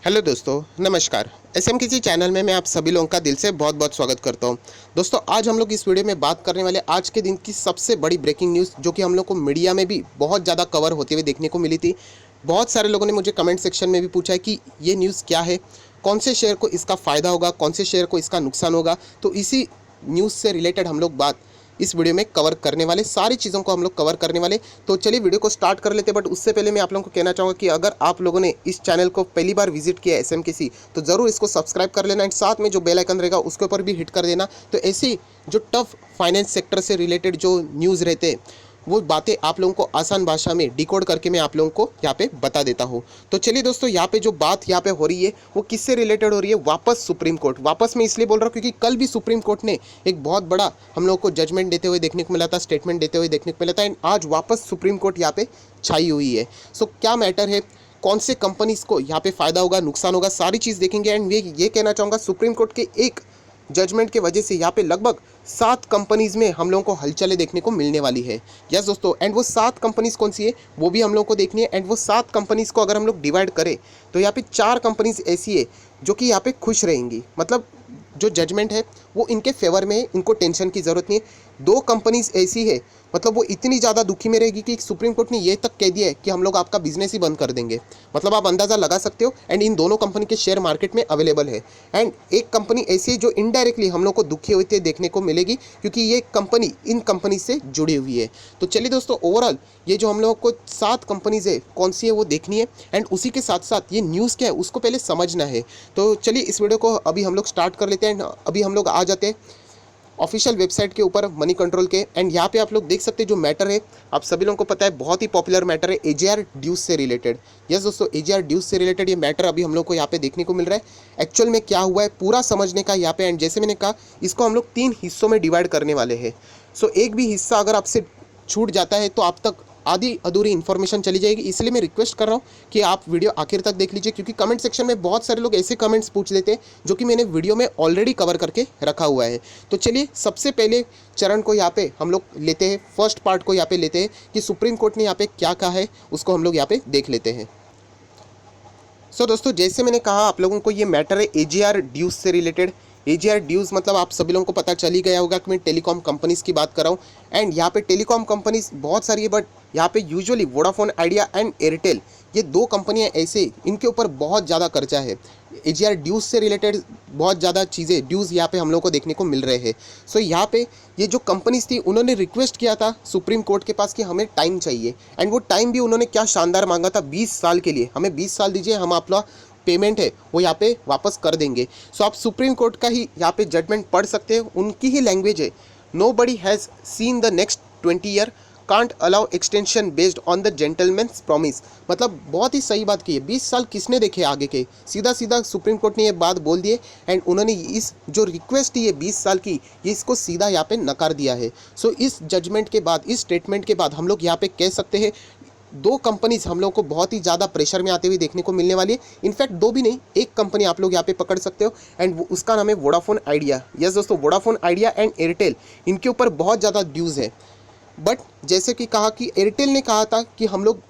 Hello दोस्तों, नमस्कार। SM किसी चैनल में मैं आप सभी लोगों का दिल से बहुत बहुत स्वागत करता हूं। दोस्तों, आज हम लोग इस वीडियो में बात करने वाले आज के दिन की सबसे बड़ी ब्रेकिंग न्यूज़, जो कि हम लोग को मीडिया में भी बहुत ज़्यादा कवर होते हुए देखने को मिली थी। बहुत सारे लोगों ने मुझे कमेंट सेक्शन में भी पूछा है कि ये न्यूज़ क्या है, कौन से शेयर को इसका फ़ायदा होगा, कौन से शेयर को इसका नुकसान होगा। तो इसी न्यूज़ से रिलेटेड हम लोग बात इस वीडियो में कवर करने वाले, सारी चीज़ों को हम लोग कवर करने वाले। तो चलिए वीडियो को स्टार्ट कर लेते हैं। बट उससे पहले मैं आप लोगों को कहना चाहूँगा कि अगर आप लोगों ने इस चैनल को पहली बार विजिट किया है एसएमकेसी, तो ज़रूर इसको सब्सक्राइब कर लेना एंड साथ में जो बेल आइकन रहेगा उसके ऊपर भी हिट कर देना। तो ऐसी जो टफ फाइनेंस सेक्टर से रिलेटेड जो न्यूज़ रहते हैं, वो बातें आप लोगों को आसान भाषा में डिकोड करके मैं आप लोगों को यहाँ पे बता देता हूँ। तो चलिए दोस्तों, यहाँ पे जो बात यहाँ पे हो रही है वो किससे रिलेटेड हो रही है। वापस सुप्रीम कोर्ट, वापस मैं इसलिए बोल रहा हूँ क्योंकि कल भी सुप्रीम कोर्ट ने एक बहुत बड़ा हम लोग को जजमेंट देते हुए देखने को मिला था, स्टेटमेंट देते हुए देखने को मिला था। एंड आज वापस सुप्रीम कोर्ट यहाँ पे छाई हुई है। सो क्या मैटर है, कौन से कंपनीज को यहाँ पे फ़ायदा होगा, नुकसान होगा, सारी चीज़ देखेंगे। एंड ये कहना चाहूँगा, सुप्रीम कोर्ट के एक जजमेंट के वजह से यहाँ पे लगभग 7 कंपनीज़ में हम लोगों को हलचलें देखने को मिलने वाली है। यस दोस्तों, एंड वो 7 कंपनीज़ कौन सी है वो भी हम लोग को देखनी है। एंड वो 7 कंपनीज़ को अगर हम लोग डिवाइड करें तो यहाँ पे 4 कंपनीज़ ऐसी है जो कि यहाँ पे खुश रहेंगी। मतलब जो जजमेंट है वो इनके फेवर में है, इनको टेंशन की ज़रूरत नहीं है। 2 कंपनीज़ ऐसी है, मतलब वो इतनी ज़्यादा दुखी में रहेगी कि सुप्रीम कोर्ट ने ये तक कह दिया है कि हम लोग आपका बिजनेस ही बंद कर देंगे। मतलब आप अंदाज़ा लगा सकते हो। एंड इन दोनों कंपनी के शेयर मार्केट में अवेलेबल है। एंड एक कंपनी ऐसी है जो इनडायरेक्टली हम लोग को दुखी होते देखने को मिलेगी, क्योंकि ये कंपनी इन कंपनी से जुड़ी हुई है। तो चलिए दोस्तों, ओवरऑल ये जो हम लोग को 7 कंपनीज है कौन सी है वो देखनी है। एंड उसी के साथ साथ ये न्यूज़ क्या है उसको पहले समझना है। तो चलिए इस वीडियो को अभी हम लोग स्टार्ट कर लेते हैं। अभी हम लोग आ जाते हैं ऑफिशियल वेबसाइट के ऊपर मनी कंट्रोल के। एंड यहाँ पे आप लोग देख सकते हैं जो मैटर है, आप सभी लोगों को पता है बहुत ही पॉपुलर मैटर है, एजेआर ड्यूज से रिलेटेड। यस दोस्तों, एजेआर ड्यूज से रिलेटेड ये मैटर अभी हम लोग को यहाँ पे देखने को मिल रहा है। एक्चुअल में क्या हुआ है पूरा समझने का यहाँ पे। एंड जैसे मैंने कहा, इसको हम लोग 3 हिस्सों में डिवाइड करने वाले हैं। सो एक भी हिस्सा अगर आपसे छूट जाता है तो आप तक आधी अधूरी इन्फॉर्मेशन चली जाएगी। इसलिए मैं रिक्वेस्ट कर रहा हूँ कि आप वीडियो आखिर तक देख लीजिए, क्योंकि कमेंट सेक्शन में बहुत सारे लोग ऐसे कमेंट्स पूछ लेते हैं जो कि मैंने वीडियो में ऑलरेडी कवर करके रखा हुआ है। तो चलिए सबसे पहले चरण को यहाँ पे हम लोग लेते हैं, फर्स्ट पार्ट को यहाँ पे लेते हैं कि सुप्रीम कोर्ट ने यहाँ पे क्या कहा है, उसको हम लोग यहाँ पे देख लेते हैं। सो दोस्तों, जैसे मैंने कहा आप लोगों को ये मैटर है एजेआर ड्यूज से रिलेटेड। एजेआर ड्यूज मतलब आप सभी लोगों को पता चल ही गया होगा कि मैं टेलीकॉम कंपनीज़ की बात कर रहा हूँ। एंड यहाँ पे टेलीकॉम कंपनीज बहुत सारी है, बट यहाँ पे usually Vodafone idea and Airtel, ये 2 कंपनियाँ ऐसे इनके ऊपर बहुत ज़्यादा कर्जा है। एजेआर ड्यूज से रिलेटेड बहुत ज़्यादा चीज़ें ड्यूज़ यहाँ पे हम लोग को देखने को मिल रहे हैं। सो यहाँ पे ये जो कंपनीज थी उन्होंने रिक्वेस्ट किया था सुप्रीम कोर्ट के पास कि हमें टाइम चाहिए। एंड वो टाइम भी उन्होंने क्या शानदार मांगा था, 20 साल के लिए। हमें 20 साल दीजिए, हम आप लोग पेमेंट है वो यहाँ पे वापस कर देंगे। सो आप सुप्रीम कोर्ट का ही यहाँ पे जजमेंट पढ़ सकते हैं, उनकी ही लैंग्वेज है। Nobody has seen the next 20 year, can't allow extension based on the gentleman's promise. मतलब बहुत ही सही बात की है, 20 साल किसने देखे आगे के, सीधा सीधा सुप्रीम कोर्ट ने ये बात बोल दी है। एंड उन्होंने इस जो रिक्वेस्ट थी ये 20 साल की, ये इसको सीधा यहाँ पे नकार दिया है। सो इस जजमेंट के बाद, इस स्टेटमेंट के बाद हम लोग यहाँ पे कह सकते हैं 2 कंपनीज हम लोग को बहुत ही ज़्यादा प्रेशर में आते हुए देखने को मिलने वाली है। इनफैक्ट 2 भी नहीं, एक कंपनी आप लोग यहाँ पे पकड़ सकते हो। एंड उसका नाम है वोडाफोन आइडिया। यस दोस्तों, वोडाफोन आइडिया एंड एयरटेल, इनके ऊपर बहुत ज़्यादा ड्यूज़ है। बट जैसे कि कहा कि एयरटेल ने कहा था कि हम लोग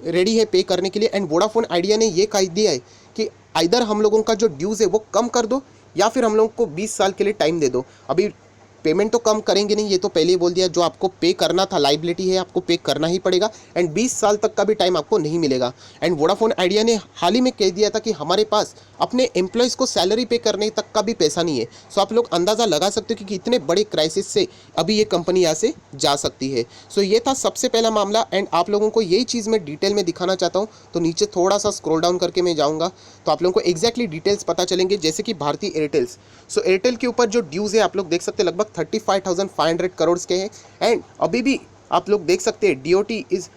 रेडी है पे करने के लिए, एंड वोडाफोन आइडिया ने ये कह दिया है कि आइदर हम लोगों का जो ड्यूज़ है वो कम कर दो, या फिर हम लोगों को 20 साल के लिए टाइम दे दो। अभी पेमेंट तो कम करेंगे नहीं, ये तो पहले ही बोल दिया। जो आपको पे करना था, लाइबिलिटी है, आपको पे करना ही पड़ेगा। एंड 20 साल तक का भी टाइम आपको नहीं मिलेगा। एंड वोडाफोन आइडिया ने हाल ही में कह दिया था कि हमारे पास अपने एम्प्लॉयज़ को सैलरी पे करने तक का भी पैसा नहीं है। सो आप लोग अंदाज़ा लगा सकते हो कि इतने बड़े क्राइसिस से अभी ये कंपनी यहाँ से जा सकती है। सो ये था सबसे पहला मामला। एंड आप लोगों को यही चीज़ मैं डिटेल में दिखाना चाहता हूँ। तो नीचे थोड़ा सा स्क्रॉल डाउन करके मैं जाऊँगा तो आप लोगों को एक्जैक्टली डिटेल्स पता चलेंगे। जैसे कि भारतीय एयरटेल्स, सो एयरटेल के ऊपर जो ड्यूज़ है आप लोग देख सकते हैं लगभग 35,500 करोड़ के हैं। एंड अभी भी आप लोग देख सकते हैं DOT is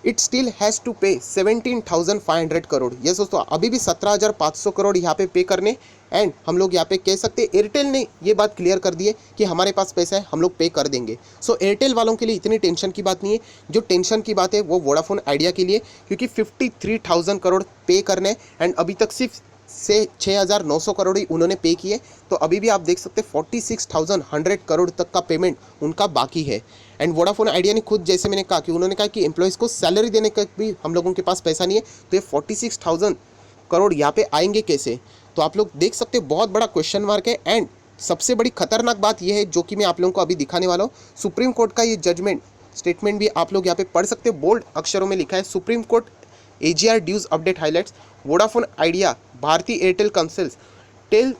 it still has to pay 17,500 crore. Yes दोस्तों, अभी भी 17,500 करोड़ यहाँ पे पे करने। एंड हम लोग यहाँ पे कह सकते हैं एयरटेल ने ये बात क्लियर कर दी है कि हमारे पास पैसा है, हम लोग पे कर देंगे। सो एयरटेल वालों के लिए इतनी टेंशन की बात नहीं है। जो टेंशन की बात है वो वोडाफोन आइडिया के लिए, क्योंकि 53,000 करोड़ पे करने। एंड अभी तक सिर्फ से 6,900 करोड़ ही उन्होंने पे किए। तो अभी भी आप देख सकते हैं 46,100 करोड़ तक का पेमेंट उनका बाकी है। एंड वोडाफोन आइडिया ने खुद, जैसे मैंने कहा कि उन्होंने कहा कि एम्प्लॉयज़ को सैलरी देने का भी हम लोगों के पास पैसा नहीं है। तो ये 46,000 करोड़ यहाँ पे आएंगे कैसे? तो आप लोग देख सकते हो बहुत बड़ा क्वेश्चन मार्क है। एंड सबसे बड़ी खतरनाक बात यह है जो कि मैं आप लोगों को अभी दिखाने वाला हूँ, सुप्रीम कोर्ट का ये जजमेंट स्टेटमेंट भी आप लोग यहाँ पे पढ़ सकते हो। बोल्ड अक्षरों में लिखा है, supreme court AGR dues update highlights Vodafone Idea Bharti Airtel counsels tell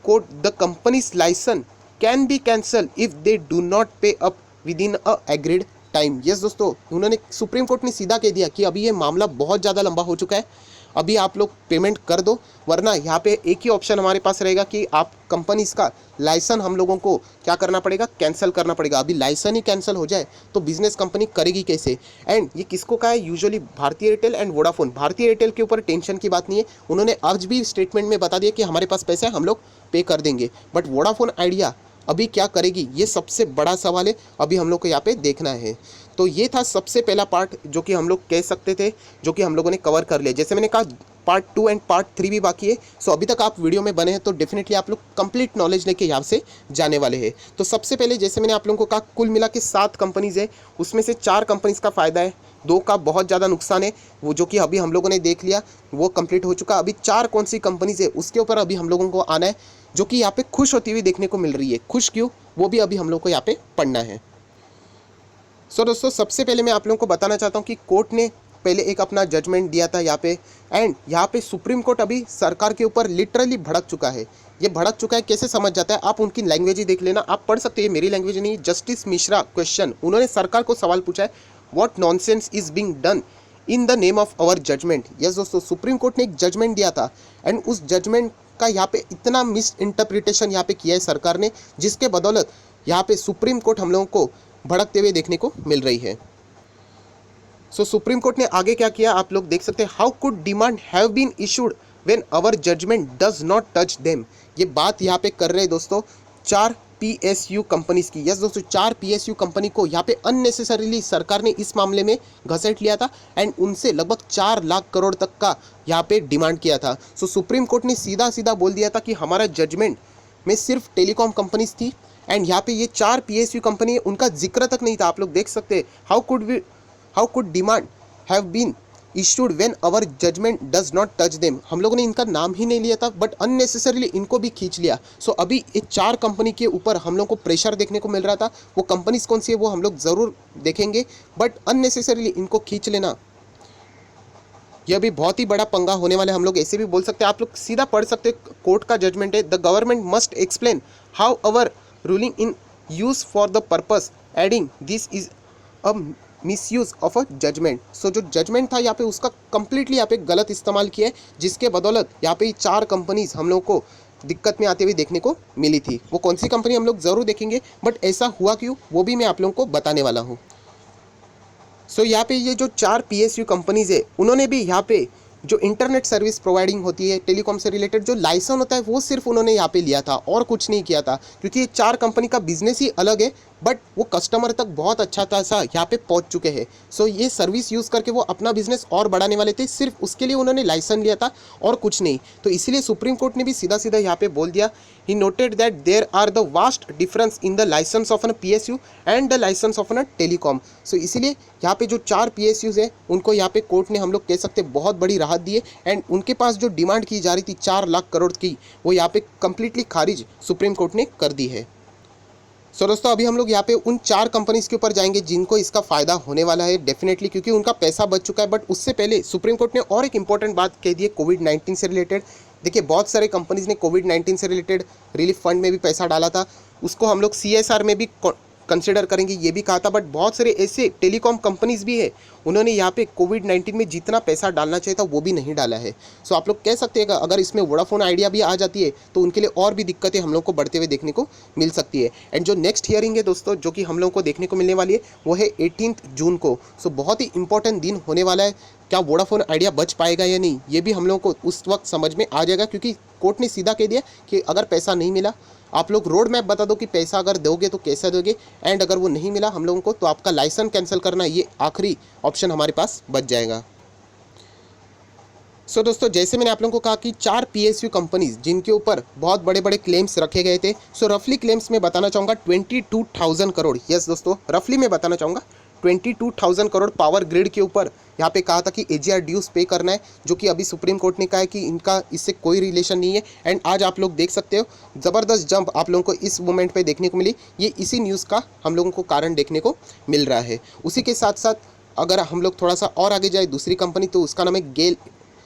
court the companies licence can be cancel if they do not pay up within a agreed time. Yes दोस्तों, उन्होंने supreme court ने सीधा कह दिया कि अभी ये मामला बहुत ज़्यादा लंबा हो चुका है, अभी आप लोग पेमेंट कर दो, वरना यहाँ पे एक ही ऑप्शन हमारे पास रहेगा कि आप कंपनीज का लाइसेंस हम लोगों को क्या करना पड़ेगा, कैंसिल करना पड़ेगा। अभी लाइसेंस ही कैंसिल हो जाए तो बिजनेस कंपनी करेगी कैसे? एंड ये किसको का है? यूजुअली भारतीय एयरटेल एंड वोडाफोन। भारतीय एयरटेल के ऊपर टेंशन की बात नहीं है, उन्होंने आज भी स्टेटमेंट में बता दिया कि हमारे पास पैसा है, हम लोग पे कर देंगे। बट वोडाफोन आइडिया अभी क्या करेगी, ये सबसे बड़ा सवाल है, अभी हम लोग को यहाँ पे देखना है। तो ये था सबसे पहला पार्ट जो कि हम लोग कह सकते थे, जो कि हम लोगों ने कवर कर लिया। जैसे मैंने कहा पार्ट 2 एंड पार्ट 3 भी बाकी है। सो अभी तक आप वीडियो में बने हैं तो डेफिनेटली आप लोग कंप्लीट नॉलेज लेके यहाँ से जाने वाले हैं। तो सबसे पहले जैसे मैंने आप लोगों को कहा, कुल मिला के 7 कंपनीज है, उसमें से 4 कंपनीज का फ़ायदा है, 2 का बहुत ज़्यादा नुकसान है, वो जो कि अभी हम लोगों ने देख लिया, वो कंप्लीट हो चुका। अभी 4 कौन सी कंपनीज है उसके ऊपर अभी हम लोगों को आना है, जो कि यहाँ पे खुश होती हुई देखने को मिल रही है। खुश क्यों, वो भी अभी हम लोग को यहाँ पे पढ़ना है। सो दोस्तों, सबसे पहले मैं आप लोगों को बताना चाहता हूँ कि कोर्ट ने पहले एक अपना जजमेंट दिया था यहाँ पे, एंड यहाँ पे सुप्रीम कोर्ट अभी सरकार के ऊपर लिटरली भड़क चुका है। ये भड़क चुका है, कैसे समझ जाता है आप उनकी लैंग्वेज ही देख लेना, आप पढ़ सकते हैं, मेरी लैंग्वेज नहीं। जस्टिस मिश्रा क्वेश्चन, उन्होंने सरकार को सवाल पूछा है, what nonsense is being done in the name of our judgment. Yes दोस्तों, सुप्रीम कोर्ट ने एक जजमेंट दिया था एंड उस जजमेंट का यहाँ पे इतना मिस इंटरप्रिटेशन यहाँ पे किया है सरकार ने, जिसके बदौलत यहाँ पे सुप्रीम कोर्ट हम लोगों को भड़कते हुए देखने को मिल रही है। सो सुप्रीम कोर्ट ने आगे क्या किया आप लोग देख सकते हैं, how could demand have been issued when our judgment does not touch them. ये बात यहाँ पे कर रहे हैं दोस्तों 4 PSU कंपनीज की। यस दोस्तों, 4 PSU कंपनी को यहाँ पे अननेसेसरीली सरकार ने इस मामले में घसीट लिया था एंड उनसे लगभग 4 लाख करोड़ तक का यहाँ पे डिमांड किया था। सो सुप्रीम कोर्ट ने सीधा सीधा बोल दिया था कि हमारा जजमेंट में सिर्फ टेलीकॉम कंपनीज थी एंड यहाँ पे ये 4 PSU कंपनी है, उनका जिक्र तक नहीं था। आप लोग देख सकते हैं, how could demand have been issued when our judgment does not touch them. हम लोगों ने इनका नाम ही नहीं लिया था, बट अननेसेसरीली इनको भी खींच लिया। सो अभी ये 4 कंपनी के ऊपर हम लोग को प्रेशर देखने को मिल रहा था। वो कंपनीज कौन सी है वो हम लोग ज़रूर देखेंगे, बट अननेसेसरीली इनको खींच लेना यह भी बहुत ही बड़ा पंगा होने वाला है। हम लोग ऐसे भी बोल सकते हैं, आप लोग सीधा पढ़ सकते हैं, कोर्ट का जजमेंट है, the government must explain how our ruling in use for the purpose adding this is a misuse of a judgement. So जो जजमेंट था यहाँ पे उसका कंप्लीटली यहाँ पे गलत इस्तेमाल किया है, जिसके बदौलत यहाँ पे 4 कंपनीज हम लोग को दिक्कत में आते हुए देखने को मिली थी। वो कौन सी कंपनी हम लोग ज़रूर देखेंगे, बट ऐसा हुआ क्यों वो भी मैं आप लोगों को बताने वाला हूँ। सो यहाँ पे ये जो 4 PSU कंपनीज है, उन्होंने भी यहाँ पे जो इंटरनेट सर्विस प्रोवाइडिंग होती है टेलीकॉम से रिलेटेड जो लाइसेंस होता है वो सिर्फ उन्होंने यहाँ पे लिया था और कुछ नहीं किया था, क्योंकि ये 4 कंपनी का बिजनेस ही अलग है, बट वो कस्टमर तक बहुत अच्छा था सा यहाँ पे पहुँच चुके हैं। सो ये सर्विस यूज़ करके वो अपना बिजनेस और बढ़ाने वाले थे, सिर्फ उसके लिए उन्होंने लाइसेंस लिया था और कुछ नहीं। तो इसलिए सुप्रीम कोर्ट ने भी सीधा सीधा यहाँ पे बोल दिया, he noted that there are the vast difference in the licence of an PSU and the licence of an telecom. So इसीलिए यहाँ पे जो 4 PSUs हैं उनको यहाँ पे कोर्ट ने हम लोग कह सकते बहुत बड़ी राहत दी है एंड उनके पास जो डिमांड की जा रही थी 4 लाख करोड़ की, वो यहाँ पे कंप्लीटली खारिज सुप्रीम कोर्ट ने कर दी है। सो दोस्तों, अभी हम लोग यहाँ पे उन 4 कंपनीज के ऊपर जाएंगे जिनको इसका फ़ायदा होने वाला है डेफिनेटली, क्योंकि उनका पैसा बच चुका है। बट उससे पहले सुप्रीम कोर्ट ने और एक इंपॉर्टेंट बात कह दी है कोविड-19 से रिलेटेड। देखिए, बहुत सारे कंपनीज ने कोविड-19 से रिलेटेड रिलीफ फंड में भी पैसा डाला था, उसको हम लोग CSR में भी कंसिडर करेंगे ये भी कहा था। बट बहुत सारे ऐसे टेलीकॉम कंपनीज भी है, उन्होंने यहाँ पे कोविड-19 में जितना पैसा डालना चाहिए था वो भी नहीं डाला है। सो आप लोग कह सकते हैं अगर इसमें वोडाफोन आइडिया भी आ जाती है तो उनके लिए और भी दिक्कतें हम लोग को बढ़ते हुए देखने को मिल सकती है। एंड जो नेक्स्ट हियरिंग है दोस्तों, जो कि हम लोग को देखने को मिलने वाली है, वो है 18 जून को। सो बहुत ही इंपॉर्टेंट दिन होने वाला है। क्या वोडाफोन आइडिया बच पाएगा या नहीं, ये भी हम लोग को उस वक्त समझ में आ जाएगा, क्योंकि कोर्ट ने सीधा कह दिया कि अगर पैसा नहीं मिला, आप लोग रोड मैप बता दो कि पैसा अगर दोगे तो कैसे दोगे, एंड अगर वो नहीं मिला हम लोगों को तो आपका लाइसेंस कैंसिल करना ये आखिरी ऑप्शन हमारे पास बच जाएगा। सो दोस्तों, जैसे मैंने आप लोगों को कहा कि 4 PSU कंपनीज जिनके ऊपर बहुत बड़े बड़े क्लेम्स रखे गए थे। सो रफली क्लेम्स में बताना चाहूँगा 22,000 करोड़। यस दोस्तों, रफली मैं बताना चाहूँगा 22,000 करोड़ पावर ग्रिड के ऊपर यहाँ पे कहा था कि एजीआर ड्यूज पे करना है, जो कि अभी सुप्रीम कोर्ट ने कहा है कि इनका इससे कोई रिलेशन नहीं है। एंड आज आप लोग देख सकते हो ज़बरदस्त जंप आप लोगों को इस मोमेंट पे देखने को मिली। ये इसी न्यूज़ का हम लोगों को कारण देखने को मिल रहा है। उसी के साथ साथ अगर हम लोग थोड़ा सा और आगे जाए दूसरी कंपनी, तो उसका नाम है गेल।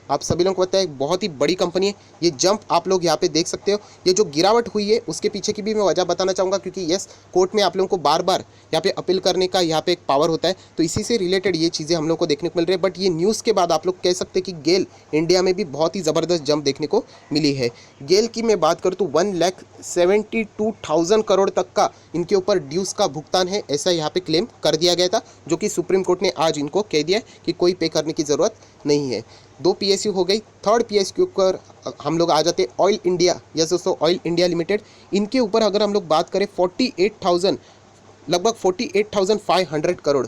आप सभी लोगों को पता है बहुत ही बड़ी कंपनी है। ये जंप आप लोग यहाँ पे देख सकते हो। ये जो गिरावट हुई है उसके पीछे की भी मैं वजह बताना चाहूँगा, क्योंकि यस कोर्ट में आप लोगों को बार बार यहाँ पे अपील करने का यहाँ पे एक पावर होता है, तो इसी से रिलेटेड ये चीज़ें हम लोग को देखने को मिल रही है। बट ये न्यूज़ के बाद आप लोग कह सकते हैं कि गेल इंडिया में भी बहुत ही ज़बरदस्त जंप देखने को मिली है। गेल की मैं बात करूँ तो 1,72,000 करोड़ तक का इनके ऊपर ड्यूज़ का भुगतान है, ऐसा यहाँ पे क्लेम कर दिया गया था, जो कि सुप्रीम कोर्ट ने आज इनको कह दिया कि कोई पे करने की ज़रूरत नहीं है। 2 पीएसयू हो गई। थर्ड पीएसयू पर हम लोग आ जाते हैं ऑयल इंडिया। यस दोस्तों, ऑयल इंडिया लिमिटेड, इनके ऊपर अगर हम लोग बात करें 48,000 लगभग 48,500 करोड़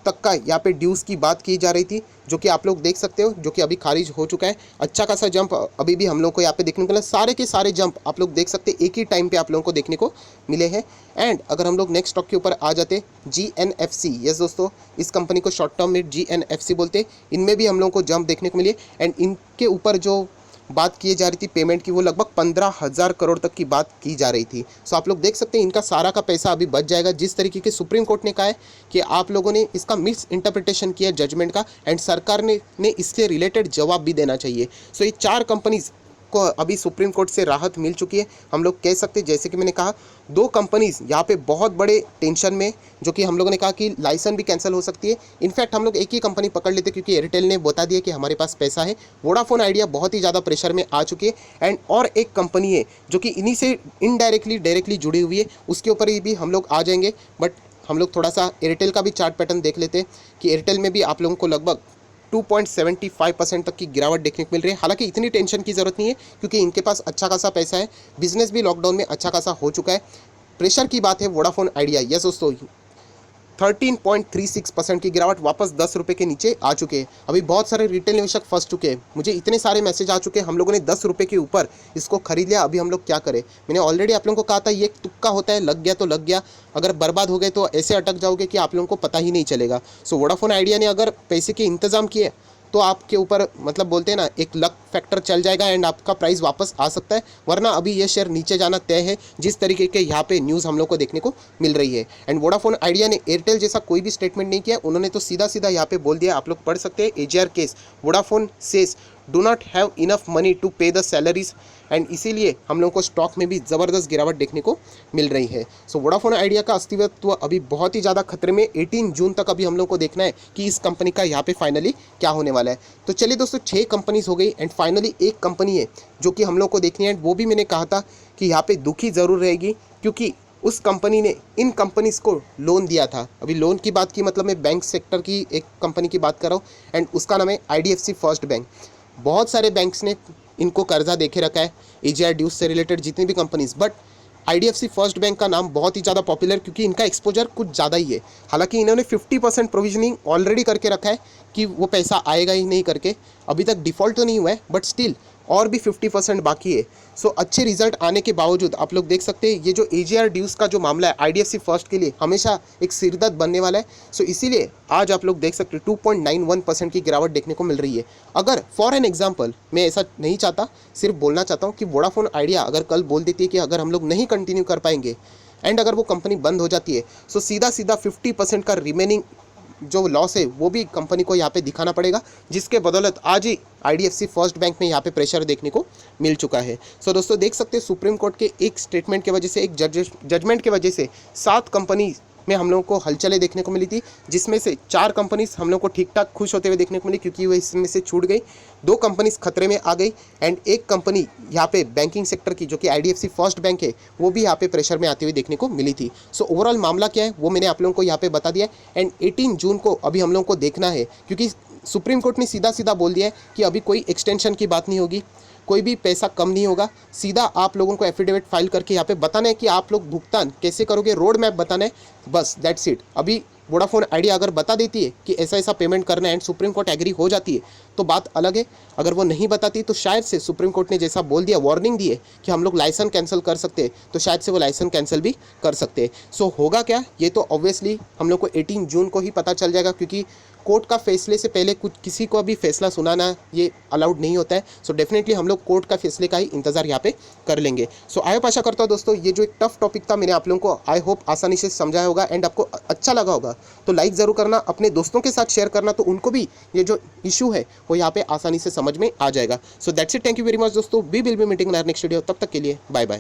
तक का यहाँ पे ड्यूज़ की बात की जा रही थी, जो कि आप लोग देख सकते हो, जो कि अभी खारिज हो चुका है। अच्छा खासा जंप अभी भी हम लोग को यहाँ पे देखने को मिला। सारे के सारे जंप आप लोग देख सकते हैं एक ही टाइम पे आप लोगों को देखने को मिले हैं। एंड अगर हम लोग नेक्स्ट स्टॉक के ऊपर आ जाते GNFC, यस दोस्तों, इस कंपनी को शॉर्ट टर्म में GNFC बोलते हैं। इनमें भी हम लोगों को जंप देखने को मिली। एंड इनके ऊपर जो बात की जा रही थी पेमेंट की, वो लगभग 15,000 करोड़ तक की बात की जा रही थी। सो आप लोग देख सकते हैं इनका सारा का पैसा अभी बच जाएगा। जिस तरीके के सुप्रीम कोर्ट ने कहा है कि आप लोगों ने इसका मिस इंटरप्रिटेशन किया जजमेंट का, एंड सरकार ने इससे रिलेटेड जवाब भी देना चाहिए। सो ये 4 कंपनीज को अभी सुप्रीम कोर्ट से राहत मिल चुकी है। हम लोग कह सकते हैं, जैसे कि मैंने कहा, 2 कंपनीज यहाँ पे बहुत बड़े टेंशन में, जो कि हम लोगों ने कहा कि लाइसेंस भी कैंसिल हो सकती है। इनफैक्ट हम लोग एक ही कंपनी पकड़ लेते, क्योंकि एयरटेल ने बता दिया कि हमारे पास पैसा है। वोडाफोन आइडिया बहुत ही ज़्यादा प्रेशर में आ चुकी है। एंड और एक कंपनी है जो कि इन्हीं से इनडायरेक्टली डायरेक्टली जुड़ी हुई है, उसके ऊपर भी हम लोग आ जाएंगे। बट हम लोग थोड़ा सा एयरटेल का भी चार्ट पैटर्न देख लेते हैं कि एयरटेल में भी आप लोगों को लगभग 2.75% तक की गिरावट देखने को मिल रही है। हालांकि इतनी टेंशन की ज़रूरत नहीं है, क्योंकि इनके पास अच्छा खासा पैसा है, बिजनेस भी लॉकडाउन में अच्छा खासा हो चुका है। प्रेशर की बात है वोडाफोन आइडिया, यस दोस्तों, 13.36% की गिरावट, वापस 10 रुपये के नीचे आ चुके हैं। अभी बहुत सारे रिटेल निवेशक फंस चुके हैं। मुझे इतने सारे मैसेज आ चुके हैं, हम लोगों ने 10 रुपये के ऊपर इसको खरीद लिया, अभी हम लोग क्या करें। मैंने ऑलरेडी आप लोगों को कहा था ये तुक्का होता है, लग गया तो लग गया, अगर बर्बाद हो गए तो ऐसे अटक जाओगे कि आप लोगों को पता ही नहीं चलेगा। सो वोडाफोन आइडिया ने अगर पैसे के इंतजाम किए तो आपके ऊपर, मतलब बोलते हैं ना, एक लक फैक्टर चल जाएगा एंड आपका प्राइस वापस आ सकता है, वरना अभी ये शेयर नीचे जाना तय है, जिस तरीके के यहाँ पे न्यूज़ हम लोग को देखने को मिल रही है। एंड वोडाफोन आइडिया ने एयरटेल जैसा कोई भी स्टेटमेंट नहीं किया, उन्होंने तो सीधा सीधा यहाँ पे बोल दिया, आप लोग पढ़ सकते हैं AGR case, Vodafone says do not have enough money to pay the salaries. And इसीलिए हम लोग को स्टॉक में भी ज़बरदस्त गिरावट देखने को मिल रही है। सो वोडाफोन आइडिया का अस्तित्व अभी बहुत ही ज़्यादा खतरे में। 18 जून तक अभी हम लोग को देखना है कि इस कंपनी का यहाँ पे फाइनली क्या होने वाला है। तो चलिए दोस्तों, 6 कंपनीज हो गई एंड फाइनली एक कंपनी है जो कि हम लोग को देखनी है। वो भी मैंने कहा था कि यहाँ पे दुखी ज़रूर रहेगी, क्योंकि उस कंपनी ने इन कंपनीज़ को लोन दिया था। अभी लोन की बात की मतलब मैं बैंक सेक्टर की एक कंपनी की बात कर रहा हूँ, एंड उसका नाम है IDFC फर्स्ट बैंक। बहुत सारे बैंक्स ने इनको कर्जा देके रखा है, एजीआर ड्यूज से रिलेटेड जितनी भी companies, but IDFC first bank का नाम बहुत ही ज़्यादा पॉपुलर, क्योंकि इनका एक्सपोजर कुछ ज़्यादा ही है। हालांकि इन्होंने 50% प्रोविजनिंग ऑलरेडी करके रखा है कि वो पैसा आएगा ही नहीं करके, अभी तक डिफ़ॉल्ट तो नहीं हुआ है, बट स्टिल और भी 50% बाकी है। सो अच्छे रिजल्ट आने के बावजूद आप लोग देख सकते हैं ये जो एजीआर ड्यूज का जो मामला है IDFC फर्स्ट के लिए हमेशा एक सिरदर्द बनने वाला है। सो इसीलिए आज आप लोग देख सकते हैं 2.91% की गिरावट देखने को मिल रही है। अगर फॉर एन एग्जांपल, मैं ऐसा नहीं चाहता, सिर्फ बोलना चाहता हूँ कि वोडाफोन आइडिया अगर कल बोल देती है कि अगर हम लोग नहीं कंटिन्यू कर पाएंगे एंड अगर वो कंपनी बंद हो जाती है, सो सीधा सीधा 50% का रिमेनिंग जो लॉस है वो भी कंपनी को यहाँ पे दिखाना पड़ेगा, जिसके बदौलत आज ही IDFC फर्स्ट बैंक में यहाँ पे प्रेशर देखने को मिल चुका है। सो दोस्तों देख सकते हैं सुप्रीम कोर्ट के एक स्टेटमेंट की वजह से, एक जजमेंट की वजह से 7 कंपनी में हम लोगों को हलचलें देखने को मिली थी, जिसमें से 4 कंपनीज हम लोग को ठीक ठाक खुश होते हुए देखने को मिली, क्योंकि वो इसमें से छूट गई। 2 कंपनीज खतरे में आ गई एंड एक कंपनी यहाँ पे बैंकिंग सेक्टर की, जो कि IDFC फर्स्ट बैंक है, वो भी यहाँ पे प्रेशर में आती हुई देखने को मिली थी। सो ओवरऑल मामला क्या है वो मैंने आप लोगों को यहाँ पे बता दिया एंड 18 जून को अभी हम लोगों को देखना है, क्योंकि सुप्रीम कोर्ट ने सीधा सीधा बोल दिया है कि अभी कोई एक्सटेंशन की बात नहीं होगी, कोई भी पैसा कम नहीं होगा। सीधा आप लोगों को एफिडेविट फाइल करके यहाँ पे बताना है कि आप लोग भुगतान कैसे करोगे, रोड मैप बताना है, बस दैट्स इट। अभी वोडाफोन आइडिया अगर बता देती है कि ऐसा ऐसा पेमेंट करना है एंड सुप्रीम कोर्ट एग्री हो जाती है तो बात अलग है। अगर वो नहीं बताती तो शायद से सुप्रीम कोर्ट ने जैसा बोल दिया, वार्निंग दी है कि हम लोग लाइसेंस कैंसिल कर सकते हैं, तो शायद से वो लाइसेंस कैंसिल भी कर सकते हैं। सो होगा क्या, ये तो ऑब्वियसली हम लोग को 18 जून को ही पता चल जाएगा, क्योंकि कोर्ट का फैसले से पहले कुछ किसी को भी फैसला सुनाना ये अलाउड नहीं होता है। सो डेफिनेटली हम लोग कोर्ट का फैसले का ही इंतजार यहाँ पे कर लेंगे। सो आई होप, आशा करता हूँ दोस्तों ये जो एक टफ टॉपिक था मैंने आप लोगों को आई होप आसानी से समझाया होगा एंड आपको अच्छा लगा होगा। तो लाइक ज़रूर करना, अपने दोस्तों के साथ शेयर करना, तो उनको भी ये जो इशू है वो यहाँ पे आसानी से समझ में आ जाएगा। So that's it, thank you very much दोस्तों, we will be meeting in our next video. तब तक के लिए बाय बाय।